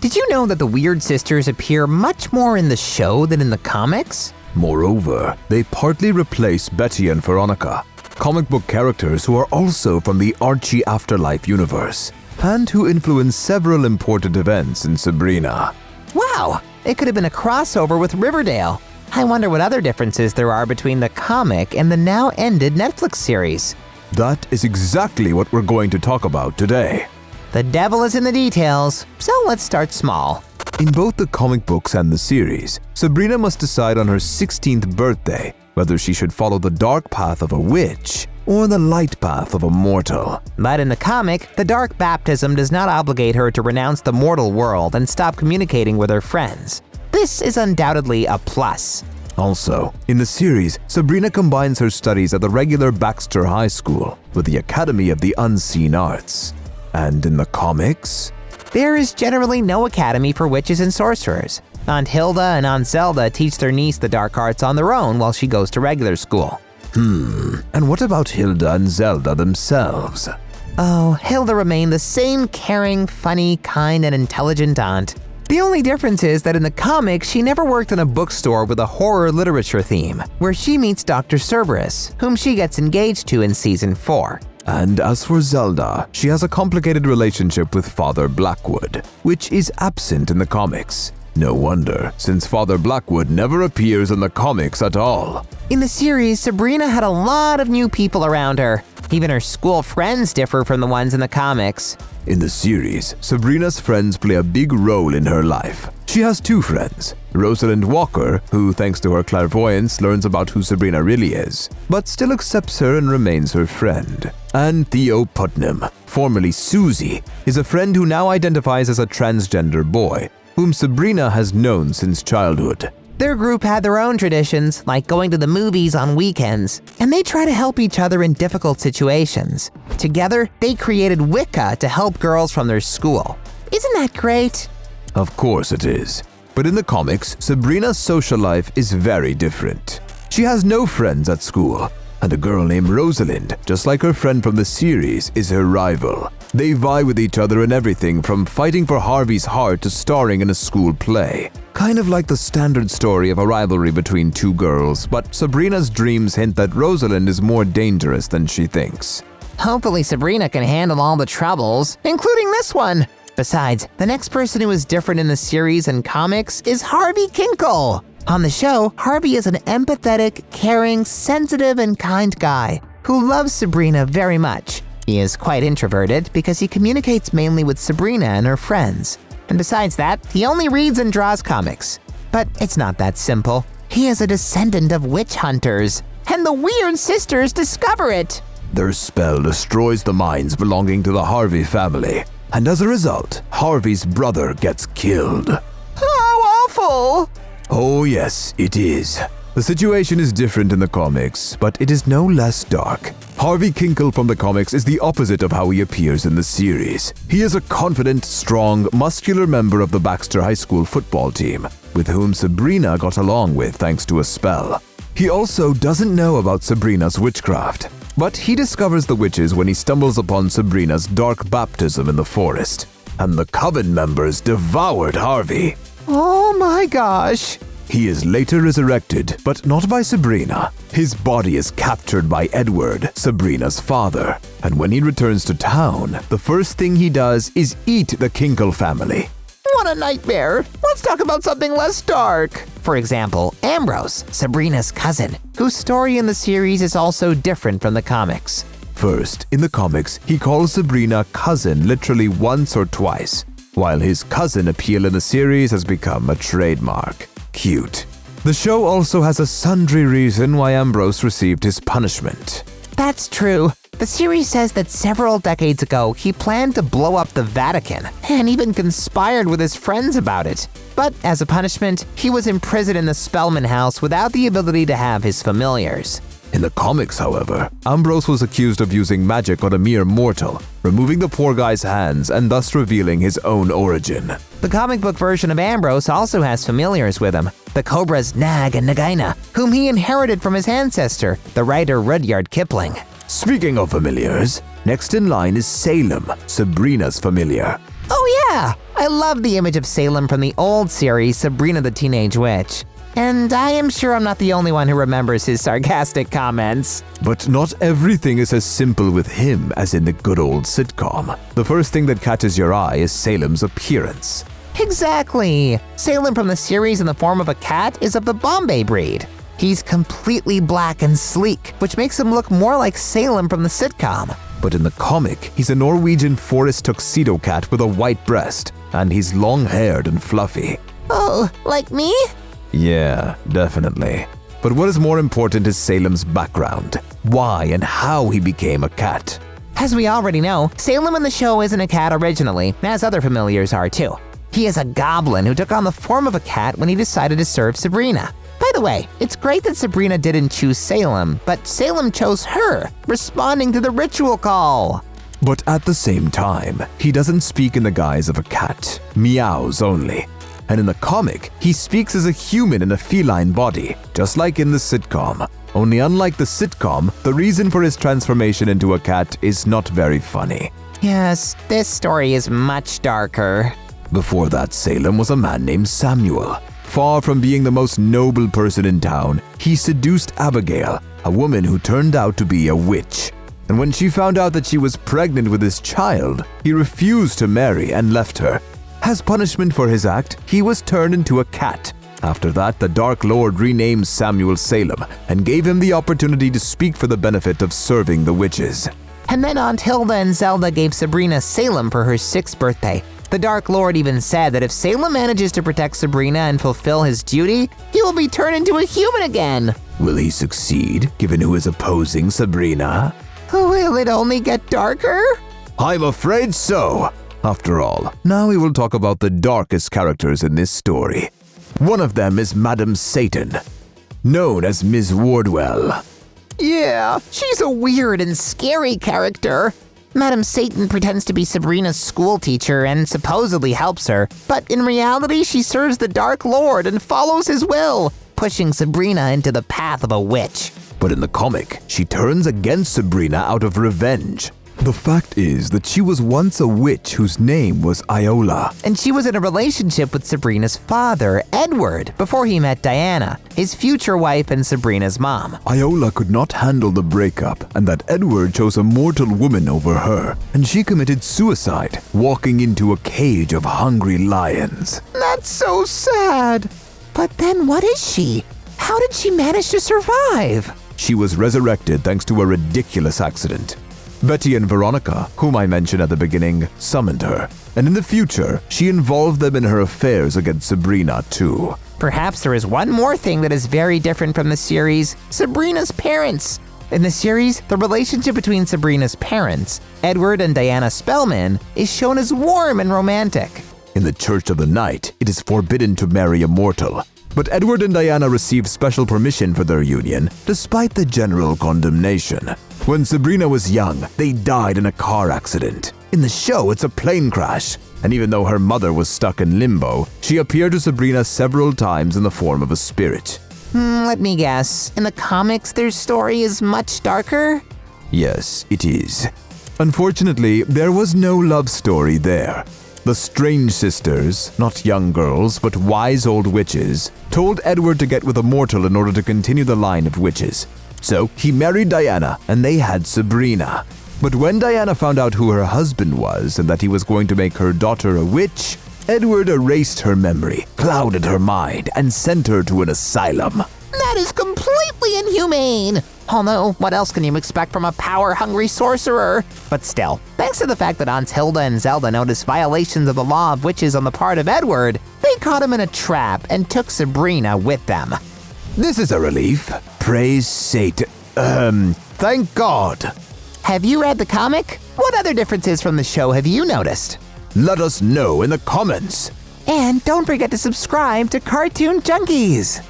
did you know that the Weird Sisters appear much more in the show than in the comics? Moreover, they partly replace Betty and Veronica, comic book characters who are also from the Archie Afterlife universe, and who influence several important events in Sabrina. Wow, it could have been a crossover with Riverdale. I wonder what other differences there are between the comic and the now-ended Netflix series. That is exactly what we're going to talk about today. The devil is in the details, so let's start small. In both the comic books and the series, Sabrina must decide on her 16th birthday whether she should follow the dark path of a witch or the light path of a mortal. But in the comic, the dark baptism does not obligate her to renounce the mortal world and stop communicating with her friends. This is undoubtedly a plus. Also, in the series, Sabrina combines her studies at the regular Baxter High School with the Academy of the Unseen Arts. And in the comics, there is generally no academy for witches and sorcerers. Aunt Hilda and Aunt Zelda teach their niece the dark arts on their own while she goes to regular school. And what about Hilda and Zelda themselves? Oh, Hilda remained the same caring, funny, kind, and intelligent aunt. The only difference is that in the comics, she never worked in a bookstore with a horror literature theme, where she meets Dr. Cerberus, whom she gets engaged to in Season 4. And as for Zelda, she has a complicated relationship with Father Blackwood, which is absent in the comics. No wonder, since Father Blackwood never appears in the comics at all. In the series, Sabrina had a lot of new people around her. Even her school friends differ from the ones in the comics. In the series, Sabrina's friends play a big role in her life. She has two friends, Rosalind Walker, who thanks to her clairvoyance learns about who Sabrina really is, but still accepts her and remains her friend. And Theo Putnam, formerly Susie, is a friend who now identifies as a transgender boy, whom Sabrina has known since childhood. Their group had their own traditions, like going to the movies on weekends, and they try to help each other in difficult situations. Together, they created Wicca to help girls from their school. Isn't that great? Of course it is. But in the comics, Sabrina's social life is very different. She has no friends at school, and a girl named Rosalind, just like her friend from the series, is her rival. They vie with each other in everything from fighting for Harvey's heart to starring in a school play. Kind of like the standard story of a rivalry between two girls, but Sabrina's dreams hint that Rosalind is more dangerous than she thinks. Hopefully Sabrina can handle all the troubles, including this one. Besides, the next person who is different in the series and comics is Harvey Kinkle. On the show, Harvey is an empathetic, caring, sensitive, and kind guy who loves Sabrina very much. He is quite introverted because he communicates mainly with Sabrina and her friends. And besides that, he only reads and draws comics. But it's not that simple. He is a descendant of witch hunters, and the Weird Sisters discover it. Their spell destroys the minds belonging to the Harvey family, and as a result, Harvey's brother gets killed. How awful! Oh yes, it is. The situation is different in the comics, but it is no less dark. Harvey Kinkle from the comics is the opposite of how he appears in the series. He is a confident, strong, muscular member of the Baxter High School football team, with whom Sabrina got along with thanks to a spell. He also doesn't know about Sabrina's witchcraft, but he discovers the witches when he stumbles upon Sabrina's dark baptism in the forest. And the Coven members devoured Harvey. Oh my gosh! He is later resurrected, but not by Sabrina. His body is captured by Edward, Sabrina's father. And when he returns to town, the first thing he does is eat the Kinkle family. What a nightmare! Let's talk about something less dark. For example, Ambrose, Sabrina's cousin, whose story in the series is also different from the comics. First, in the comics, he calls Sabrina cousin literally once or twice, while his cousin appeal in the series has become a trademark. Cute. The show also has a sundry reason why Ambrose received his punishment. That's true. The series says that several decades ago, he planned to blow up the Vatican and even conspired with his friends about it. But as a punishment, he was imprisoned in the Spellman house without the ability to have his familiars. In the comics, however, Ambrose was accused of using magic on a mere mortal, removing the poor guy's hands and thus revealing his own origin. The comic book version of Ambrose also has familiars with him, the cobras Nag and Nagaina, whom he inherited from his ancestor, the writer Rudyard Kipling. Speaking of familiars, next in line is Salem, Sabrina's familiar. Oh yeah, I love the image of Salem from the old series Sabrina the Teenage Witch. And I am sure I'm not the only one who remembers his sarcastic comments. But not everything is as simple with him as in the good old sitcom. The first thing that catches your eye is Salem's appearance. Exactly! Salem from the series in the form of a cat is of the Bombay breed. He's completely black and sleek, which makes him look more like Salem from the sitcom. But in the comic, he's a Norwegian forest tuxedo cat with a white breast, and he's long-haired and fluffy. Oh, like me? Yeah, definitely. But what is more important is Salem's background, why and how he became a cat. As we already know, Salem in the show isn't a cat originally, as other familiars are too. He is a goblin who took on the form of a cat when he decided to serve Sabrina. By the way, it's great that Sabrina didn't choose Salem, but Salem chose her, responding to the ritual call. But at the same time, he doesn't speak in the guise of a cat, meows only. And in the comic, he speaks as a human in a feline body, just like in the sitcom. Only unlike the sitcom, the reason for his transformation into a cat is not very funny. Yes, this story is much darker. Before that, Salem was a man named Samuel. Far from being the most noble person in town, he seduced Abigail, a woman who turned out to be a witch. And when she found out that she was pregnant with his child, he refused to marry and left her. As punishment for his act, he was turned into a cat. After that, the Dark Lord renamed Samuel Salem and gave him the opportunity to speak for the benefit of serving the witches. And then Aunt Hilda and Zelda gave Sabrina Salem for her 6th birthday. The Dark Lord even said that if Salem manages to protect Sabrina and fulfill his duty, he will be turned into a human again. Will he succeed, given who is opposing Sabrina? Will it only get darker? I'm afraid so. After all, now we will talk about the darkest characters in this story. One of them is Madam Satan, known as Ms. Wardwell. Yeah, she's a weird and scary character. Madam Satan pretends to be Sabrina's school teacher and supposedly helps her, but in reality she serves the Dark Lord and follows his will, pushing Sabrina into the path of a witch. But in the comic, she turns against Sabrina out of revenge. The fact is that she was once a witch whose name was Iola. And she was in a relationship with Sabrina's father, Edward, before he met Diana, his future wife and Sabrina's mom. Iola could not handle the breakup, and that Edward chose a mortal woman over her, and she committed suicide, walking into a cage of hungry lions. That's so sad. But then what is she? How did she manage to survive? She was resurrected thanks to a ridiculous accident. Betty and Veronica, whom I mentioned at the beginning, summoned her, and in the future, she involved them in her affairs against Sabrina too. Perhaps there is one more thing that is very different from the series, Sabrina's parents. In the series, the relationship between Sabrina's parents, Edward and Diana Spellman, is shown as warm and romantic. In the Church of the Night, it is forbidden to marry a mortal. But Edward and Diana received special permission for their union, despite the general condemnation. When Sabrina was young, they died in a car accident. In the show, it's a plane crash. And even though her mother was stuck in limbo, she appeared to Sabrina several times in the form of a spirit. Let me guess. In the comics, their story is much darker? Yes, it is. Unfortunately, there was no love story there. The Strange sisters, not young girls, but wise old witches, told Edward to get with a mortal in order to continue the line of witches. So he married Diana, and they had Sabrina. But when Diana found out who her husband was and that he was going to make her daughter a witch, Edward erased her memory, clouded her mind, and sent her to an asylum. That is completely inhumane! Although, what else can you expect from a power-hungry sorcerer? But still, thanks to the fact that Aunts Hilda and Zelda noticed violations of the law of witches on the part of Edward, they caught him in a trap and took Sabrina with them. This is a relief. Praise Satan. Thank God. Have you read the comic? What other differences from the show have you noticed? Let us know in the comments. And don't forget to subscribe to Cartoon Junkies.